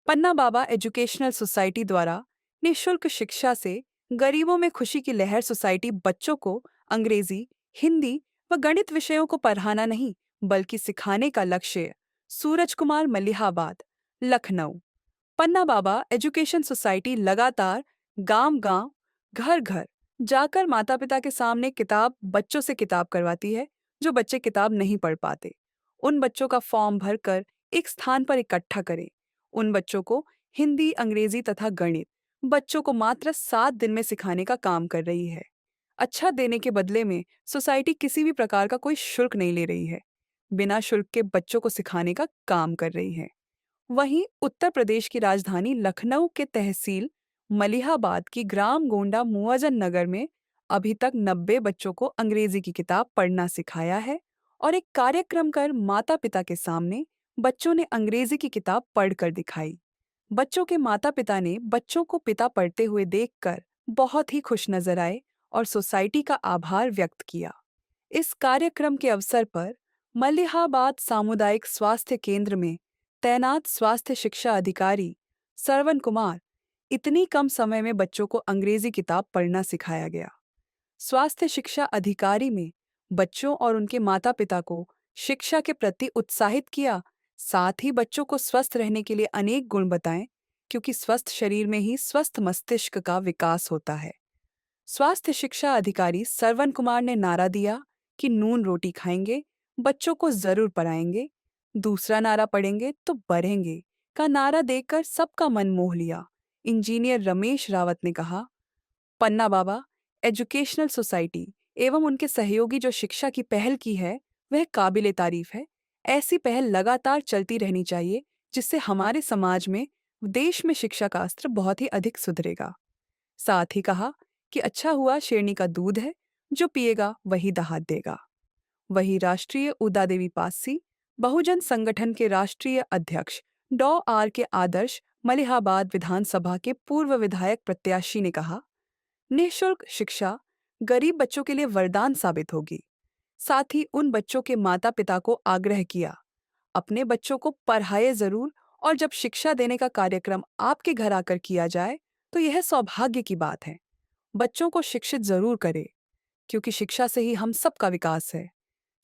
पन्ना बाबा educational society द्वारा निशुल्क शिक्षा से गरीबों में खुशी की लहर सोसाइटी बच्चों को अंग्रेजी, हिंदी व गणित विषयों को पढ़ाना नहीं बल्कि सिखाने का लक्ष्य। सूरज कुमार मलिहाबाद, लखनऊ। पन्ना बाबा एजुकेशन सोसाइटी लगातार गांव-गांव, घर-घर जाकर माता-पिता के सामने बच्चों से किताब करवाती है, जो बच्चे किताब नहीं पढ़ पाते। उन बच्चों का फॉर्म भरकर एक स्थान पर इकट्ठा करें। उन बच्चों को हिंदी, अंग्रेजी तथा गणित बच्चों को मात्र 7 दिन में सिखाने का काम कर रही है। अच्छा देने के बदले में सोसाइटी किसी भी प्रकार का कोई शुल्क नहीं ले रही है। बिना शुल्क के बच्चों को सिखाने का काम कर रही है। वहीं उत्तर प्रदेश की राजधानी लखनऊ के तहसील मलिहाबाद की ग्राम गोंडा मुअज्जम नगर में अभी तक 90 बच्चों को अंग्रेजी की किताब पढ़ना सिखाया है और एक कार्यक्रम कर माता पिता के सामने बच्चों ने अंग्रेजी की किताब पढ़कर दिखाई। बच्चों के माता पिता ने बच्चों को पिता पढ़ते हुए देखकर बहुत ही खुश नजर आए और सोसाइटी का आभार व्यक्त किया। इस कार्यक्रम के अवसर पर मलिहाबाद सामुदायिक स्वास्थ्य केंद्र में तैनात स्वास्थ्य शिक्षा अधिकारी सरवन कुमार इतनी कम समय में बच्चों को अंग्रेजी किताब पढ़ना सिखाया गया। स्वास्थ्य शिक्षा अधिकारी में बच्चों और उनके माता-पिता को शिक्षा के प्रति उत्साहित किया, साथ ही बच्चों को स्वस्थ रहने के लिए अनेक गुण बताएं, क्योंकि स्वस्थ शरीर में ही स्वस्थ मस्तिष्क का विकास होता है। स्वास्थ्य शिक्षा अधिकारी सरवन कुमार ने नारा दिया कि नून रोटी खाएंगे, बच्चों को जरूर पढ़ाएंगे, दूसरा नारा पढ़ेंगे तो बढ़ेंगे का नारा देकर सबका मन मोह लिया। इंजीनियर रमेश रावत ने कहा, पन्ना बाबा एजुकेशनल सोसाइटी एवं उनके सहयोगी जो शिक्षा की पहल की है वह काबिले तारीफ है। ऐसी पहल लगातार चलती रहनी चाहिए, जिससे हमारे समाज में, देश में शिक्षा का अस्त्र बहुत ही अधिक सुधरेगा। साथ ही कहा कि अच्छा हुआ शेरनी का दूध है, जो पिएगा वही दहाड़ देगा। वहीं राष्ट्रीय उदा देवी पासी बहुजन संगठन के राष्ट्रीय अध्यक्ष डॉ आर के आदर्श मलिहाबाद विधानसभा के पूर्व विधायक प्रत्याशी ने कहा, निःशुल्क शिक्षा गरीब बच्चों के लिए वरदान साबित होगी। साथ ही उन बच्चों के माता पिता को आग्रह किया, अपने बच्चों को पढ़ाए जरूर और जब शिक्षा देने का कार्यक्रम आपके घर आकर किया जाए तो यह सौभाग्य की बात है। बच्चों को शिक्षित जरूर करें, क्योंकि शिक्षा से ही हम सबका विकास है।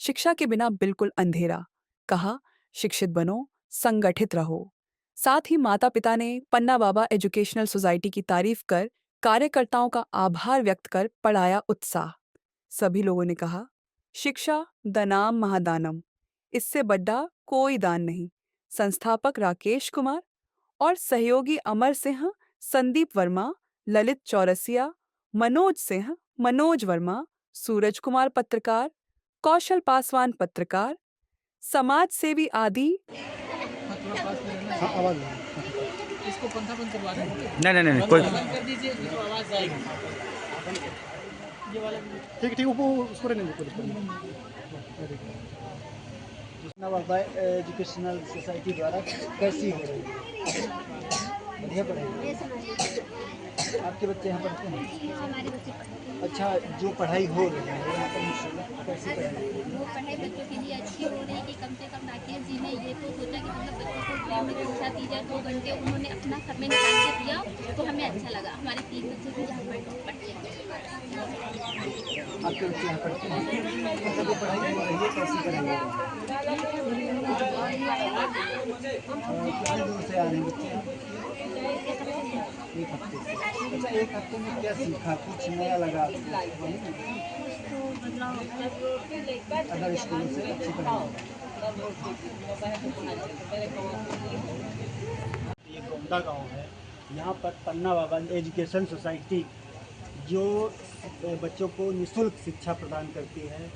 शिक्षा के बिना बिल्कुल अंधेरा। कहा, शिक्षित बनो, संगठित रहो। साथ ही माता पिता ने पन्ना बाबा एजुकेशनल सोसाइटी की तारीफ कर कार्यकर्ताओं का आभार व्यक्त कर पढ़ाया उत्साह। सभी लोगों ने कहा, शिक्षा दनाम महादानम, इससे बड़ा कोई दान नहीं। संस्थापक राकेश कुमार और सहयोगी अमर सिंह, संदीप वर्मा, ललित चौरसिया, मनोज सिंह, मनोज वर्मा, सूरज कुमार पत्रकार, कौशल पासवान पत्रकार, समाज सेवी आदि। हाँ, आवाज़ इसको पंखा बंद करवा दें। नहीं कोई बंद कर दीजिए तो आवाज़ आएगी। ये वाला ठीक ठीक वो उसको रहने दो। कृष्णा बाबा एजुकेशनल सोसाइटी द्वारा कैसी हो रही है? बढ़िया पढ़ाई। आपके बच्चे यहाँ पढ़ते हैं? हमारे बच्चे पढ़ते हैं। अच्छा, जो पढ़ाई हो रही है यहाँ पर निःशुल्क कैसी पढ़ाई? वो पढ़ाई बच्चों के लिए अच्छी हो रही है कि कम से कम राकेश जी ने ये तो सोचा कि मतलब बच्चों को फ्री में शिक्षा दी जाए। 2 घंटे उन्होंने अपना समय निकाल के दिया तो हमें अच्छा लगा। हमारे 3 बच्चे भी यहाँ पढ़ते हैं। आपके बच्चे यहाँ पढ़ते हैं? मतलब जो पढ़ाई हो रही है कैसी पढ़ाई हो रही है? कितने दूर से आ रहे हैं बच्चे? एक हफ्ते से। अच्छा, एक हफ्ते में क्या सीखा? कुछ नया लगा आपको? अदर स्कूलों से अच्छी पढ़ाई। ये गोंडा गांव है, यहाँ पर पन्ना बाबा एजुकेशन सोसाइटी जो बच्चों को निःशुल्क शिक्षा प्रदान करती है।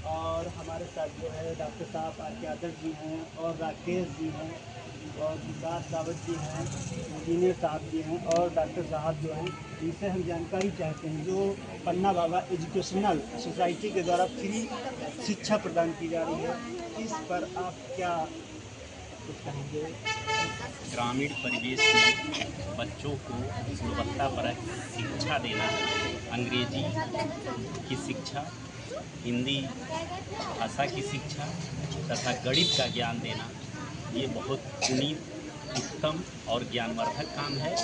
और हमारे साथ जो है डॉक्टर साहब आर के आदर्श जी हैं और राकेश जी हैं और विकास रावत जी हैं, इंजीनियर साहब जी हैं और डॉक्टर साहब जो हैं, इनसे हम जानकारी चाहते हैं जो पन्ना बाबा एजुकेशनल सोसाइटी के द्वारा फ्री शिक्षा प्रदान की जा रही है, इस पर आप क्या कुछ कहेंगे? ग्रामीण परिवेश में बच्चों को गुणवत्तापरक शिक्षा देना, अंग्रेजी की शिक्षा, हिंदी भाषा की शिक्षा तथा गणित का ज्ञान देना, ये बहुत पुनीत उत्तम और ज्ञानवर्धक काम है।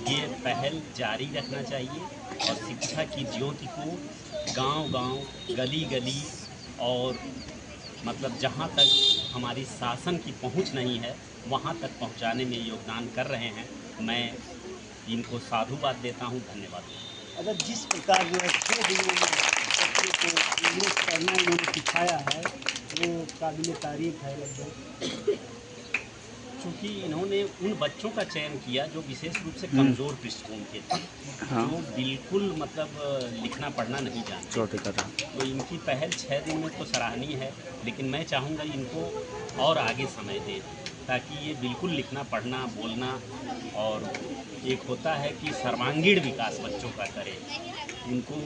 ये पहल जारी रखना चाहिए और शिक्षा की ज्योति को गांव-गांव, गली-गली और मतलब जहाँ तक हमारी शासन की पहुँच नहीं है वहाँ तक पहुँचाने में योगदान कर रहे हैं। मैं इनको साधुवाद देता हूँ, धन्यवाद देता हूँ। अगर जिस प्रकार जो है 6 दिनों में बच्चों को इंग्लिश पढ़ना इन्होंने सिखाया है वो काबिल तारीफ़ है लगभग। चूँकि इन्होंने उन बच्चों का चयन किया जो विशेष रूप से कमज़ोर पृष्ठभूमि के थे, जो बिल्कुल मतलब लिखना पढ़ना नहीं जानते। तो इनकी पहल 6 दिन में तो सराहनीय है, लेकिन मैं चाहूँगा इनको और आगे समय दें ताकि ये बिल्कुल लिखना पढ़ना बोलना और एक होता है कि सर्वांगीण विकास बच्चों का करें। उनको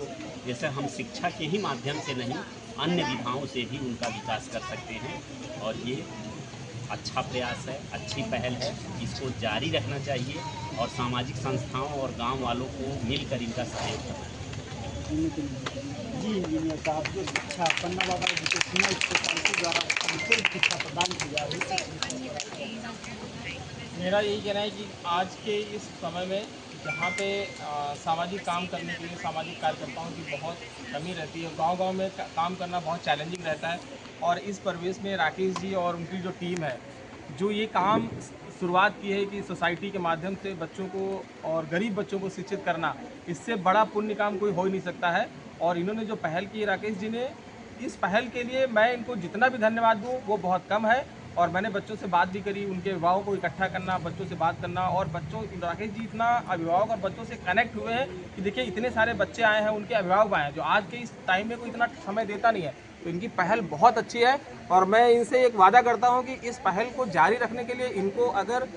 जैसे हम शिक्षा के ही माध्यम से नहीं अन्य विधाओं से भी उनका विकास कर सकते हैं और ये अच्छा प्रयास है, अच्छी पहल है। इसको जारी रखना चाहिए और सामाजिक संस्थाओं और गांव वालों को मिलकर इनका सहयोग करना चाहिए। जी इंजीनियर साहब, जो शिक्षा पन्ना बाबा एजुकेशनल सोसाइटी द्वारा निःशुल्क शिक्षा प्रदान की जा रही है। मेरा यही कहना है कि आज के इस समय में जहाँ पे सामाजिक काम करने के लिए सामाजिक कार्यकर्ताओं की बहुत कमी रहती है, गांव-गांव में काम करना बहुत चैलेंजिंग रहता है और इस परिवेश में राकेश जी और उनकी जो टीम है, जो ये काम शुरुआत की है कि सोसाइटी के माध्यम से बच्चों को और गरीब बच्चों को शिक्षित करना, इससे बड़ा पुण्य काम कोई हो ही नहीं सकता है। और इन्होंने जो पहल की राकेश जी ने, इस पहल के लिए मैं इनको जितना भी धन्यवाद दूँ वो बहुत कम है। और मैंने बच्चों से बात भी करी, उनके अभिभावकों को इकट्ठा करना, बच्चों से बात करना और बच्चों राकेश जी इतना अभिभावक और बच्चों से कनेक्ट हुए हैं कि देखिए इतने सारे बच्चे आए हैं, उनके अभिभावक आए हैं जो आज के इस टाइम में कोई इतना समय देता नहीं है। तो इनकी पहल बहुत अच्छी है और मैं इनसे एक वादा करता हूँ कि इस पहल को जारी रखने के लिए इनको अगर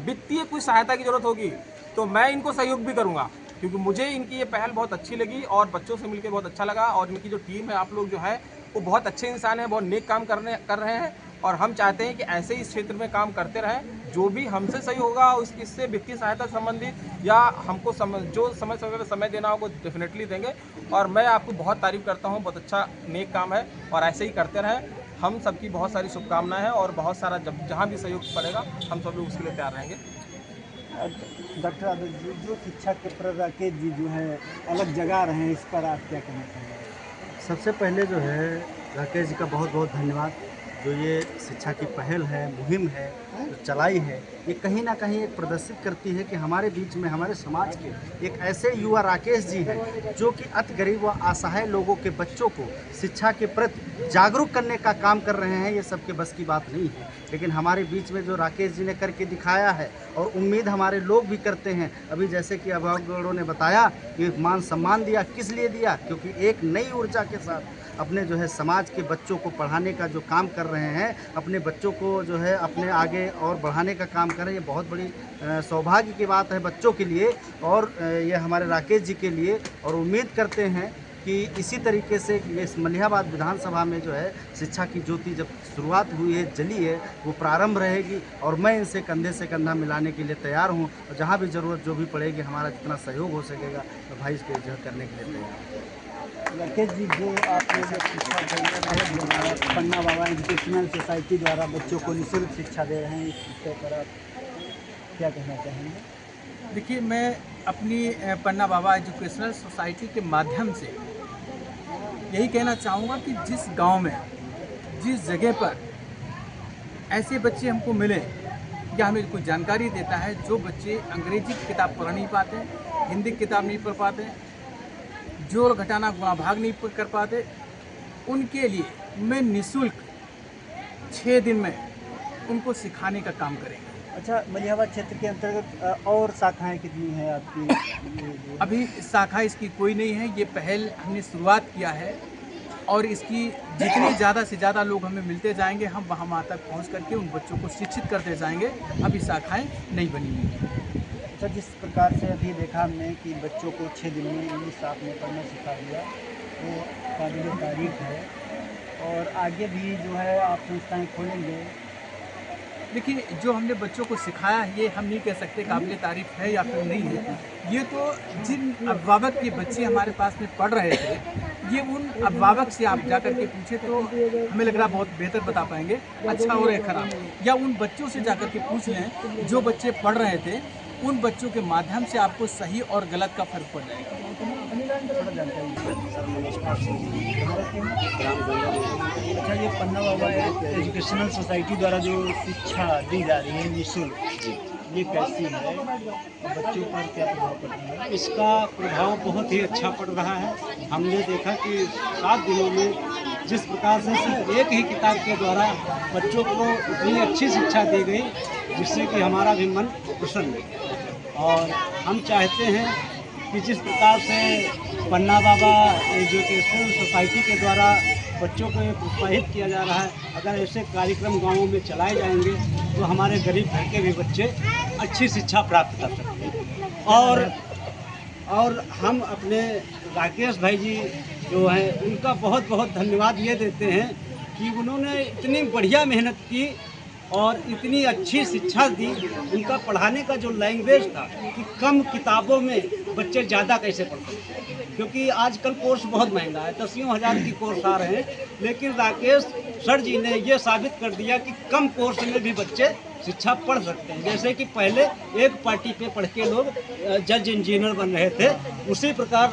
वित्तीय कुछ सहायता की ज़रूरत होगी तो मैं इनको सहयोग भी करूँगा, क्योंकि मुझे इनकी ये पहल बहुत अच्छी लगी और बच्चों से मिलकर बहुत अच्छा लगा। और इनकी जो टीम है, आप लोग जो है वो बहुत अच्छे इंसान हैं, बहुत नेक काम कर रहे हैं और हम चाहते हैं कि ऐसे ही इस क्षेत्र में काम करते रहें। जो भी हमसे सही होगा इससे वित्तीय सहायता संबंधित या हमको जो समय पर समय देना होगा डेफिनेटली देंगे। और मैं आपको बहुत तारीफ़ करता हूँ, बहुत अच्छा नेक काम है और ऐसे ही करते रहें। हम सबकी बहुत सारी शुभकामनाएं हैं और बहुत सारा जहाँ भी सहयोग पड़ेगा हम सब लोग उसके लिए तैयार रहेंगे। डॉक्टर आदर्श जी, जो शिक्षा के पर राकेश जी जो है अलग जगह रहे हैं, इस पर आप क्या कहना चाहेंगे? सबसे पहले जो है राकेश जी का बहुत बहुत धन्यवाद। जो ये शिक्षा की पहल है, मुहिम है, जो चलाई है, ये कहीं ना कहीं एक प्रदर्शित करती है कि हमारे बीच में, हमारे समाज के एक ऐसे युवा राकेश जी हैं जो कि अति गरीब व असहाय लोगों के बच्चों को शिक्षा के प्रति जागरूक करने का काम कर रहे हैं। ये सबके बस की बात नहीं है, लेकिन हमारे बीच में जो राकेश जी ने करके दिखाया है और उम्मीद हमारे लोग भी करते हैं। अभी जैसे कि अभिभावकों ने बताया कि मान सम्मान दिया, किस लिए दिया? क्योंकि एक नई ऊर्जा के साथ अपने जो है समाज के बच्चों को पढ़ाने का जो काम कर रहे हैं, अपने बच्चों को जो है अपने आगे और बढ़ाने का काम कर रहे हैं। ये बहुत बड़ी सौभाग्य की बात है बच्चों के लिए और ये हमारे राकेश जी के लिए। और उम्मीद करते हैं कि इसी तरीके से ये मलिहाबाद विधानसभा में जो है शिक्षा की ज्योति जब शुरुआत हुई है, जली है, वो प्रारंभ रहेगी और मैं इनसे कंधे से कंधा मिलाने के लिए तैयार हूँ। और जहाँ भी ज़रूरत जो भी पड़ेगी, हमारा जितना सहयोग हो सकेगा तो भाई इसके जो करने के लिए तैयार हूँ। राकेश जी, जो आपने जो शिक्षा पन्ना बाबा एजुकेशनल सोसाइटी द्वारा बच्चों को निःशुल्क शिक्षा दे रहे हैं, इस विषय पर आप क्या कहना चाहेंगे? देखिए, मैं अपनी पन्ना बाबा एजुकेशनल सोसाइटी के माध्यम से यही कहना चाहूँगा कि जिस गांव में, जिस जगह पर ऐसे बच्चे हमको मिले या हमें कोई जानकारी देता है जो बच्चे अंग्रेजी की किताब पढ़ नहीं पाते, हिंदी की किताब नहीं पढ़ पाते, जोड़ घटाना गुणा भाग नहीं कर पाते, उनके लिए मैं निःशुल्क 6 दिन में उनको सिखाने का काम करेंगे। अच्छा, मलिहाबाद क्षेत्र के अंतर्गत और शाखाएं कितनी हैं आपकी? अभी शाखा इसकी कोई नहीं है, ये पहल हमने शुरुआत किया है और इसकी जितने ज़्यादा से ज़्यादा लोग हमें मिलते जाएंगे, हम वहाँ तक पहुँच करके उन बच्चों को शिक्षित करते जाएंगे। अभी शाखाएँ नहीं बनी हुई हैं। अच्छा, जिस प्रकार से अभी देखा हमने कि बच्चों को 6 दिन में इंग्लिश आपने पढ़ना सिखा दिया, वो काबिल तारीफ़ है और आगे भी जो है आप संस्थाएँ खोलेंगे? देखिए, जो हमने बच्चों को सिखाया है ये हम नहीं कह सकते काबिल तारीफ़ है या फिर नहीं है। ये तो जिन अभिभावक के बच्चे हमारे पास में पढ़ रहे थे ये उन अभिभावक से आप जा कर के पूछे तो हमें लग रहा बहुत बेहतर बता पाएंगे, अच्छा हो रहा है खराब, या उन बच्चों से जा कर के पूछ लें जो बच्चे पढ़ रहे थे, उन बच्चों के माध्यम से आपको सही और गलत का फर्क पड़ जाएगा। अच्छा, ये पन्ना बाबा एजुकेशनल सोसाइटी द्वारा जो शिक्षा दी जा रही है निःशुल्क, ये कैसी है, बच्चों पर क्या प्रभाव पड़ रहा है? इसका प्रभाव बहुत ही अच्छा पड़ रहा है। हमने देखा कि 7 दिनों में जिस प्रकार से सिर्फ एक ही किताब के द्वारा बच्चों को इतनी अच्छी शिक्षा दी गई, जिससे कि हमारा भी मन प्रसन्न है। और हम चाहते हैं कि जिस प्रकार से पन्ना बाबा एजुकेशनल सोसाइटी के द्वारा बच्चों को प्रोत्साहित किया जा रहा है, अगर ऐसे कार्यक्रम गाँवों में चलाए जाएंगे तो हमारे गरीब घर के भी बच्चे अच्छी शिक्षा प्राप्त कर सकते हैं। और हम अपने राकेश भाई जी जो हैं उनका बहुत बहुत धन्यवाद ये देते हैं कि उन्होंने इतनी बढ़िया मेहनत की और इतनी अच्छी शिक्षा दी। उनका पढ़ाने का जो लैंग्वेज था कि कम किताबों में बच्चे ज़्यादा कैसे पढ़ सकते हैं, क्योंकि आजकल कोर्स बहुत महंगा है, 10,000 की कोर्स आ रहे हैं, लेकिन राकेश सर जी ने ये साबित कर दिया कि कम कोर्स में भी बच्चे शिक्षा पढ़ सकते हैं। जैसे कि पहले एक पार्टी पे पढ़ के लोग जज इंजीनियर बन रहे थे, उसी प्रकार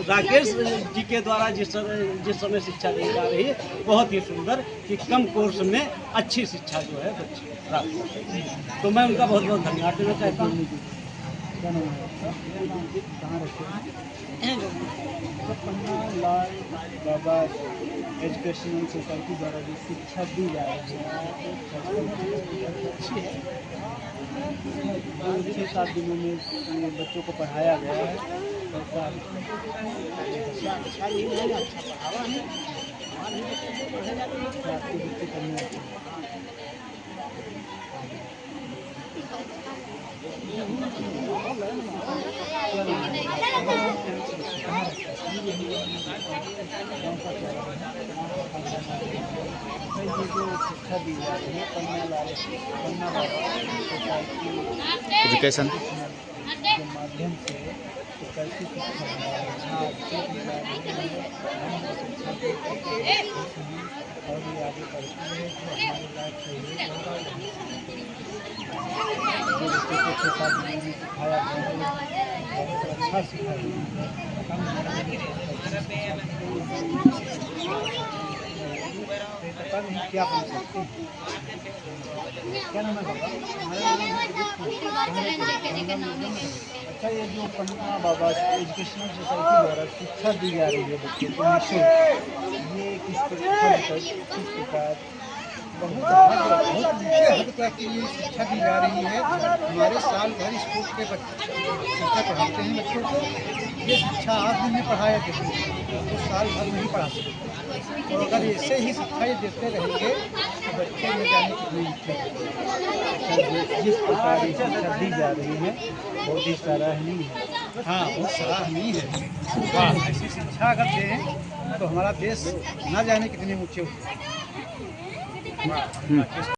राकेश जी के द्वारा जिस समय शिक्षा दी जा रही है, बहुत ही सुंदर कि कम कोर्स में अच्छी शिक्षा जो है बच्चे प्राप्त कर सकते हैं। तो मैं उनका बहुत बहुत धन्यवाद देना चाहता हूँ। क्या नाम है आपका? कहाँ रहते हैं? तो पन्ना लाल बाबा एजुकेशनल सोसाइटी द्वारा जो शिक्षा दी जा रही है अच्छी है। 6-7 दिनों में बच्चों को पढ़ाया गया है। अच्छा ही है, अच्छा पढ़ावा है, आपके बच्चे करने आते हैं। शिक्षा दी जा रही है पन्ना बाबा एजुकेशन के माध्यम से तो कैसी शिक्षा दी जा रही है, शिक्षा और भी आगे बढ़ती है जो हमारे लायक चाहिए। जो बच्चों को 6-7 दिन में सिखाया गया है, बहुत अच्छा सिखाया क्या बन सकते हैं? क्या नाम है बाबा? अच्छा, ये जो पन्ना बाबा एजुकेशनल सोसाइटी द्वारा शिक्षा दी जा रही है बच्चों को निःशुल्क, ये किस प्रकार बहुत ऊँचे हद तक की ये शिक्षा दी जा रही है। हमारे साल भर स्कूल के बच्चे शिक्षा पढ़ाते हैं बच्चों को, ये शिक्षा 8 दिन में पढ़ाया जाती है, तो साल भर नहीं पढ़ा सकते। और अगर ऐसे ही शिक्षा ये देते रहेंगे तो बच्चे में जाने की जिस प्रकार ये शिक्षा दी जा रही है बहुत ही सराहनीय है। हाँ, बहुत सराहनीय है। ऐसी शिक्षा अगर दें तो हमारा देश न जाने कितने ऊँचे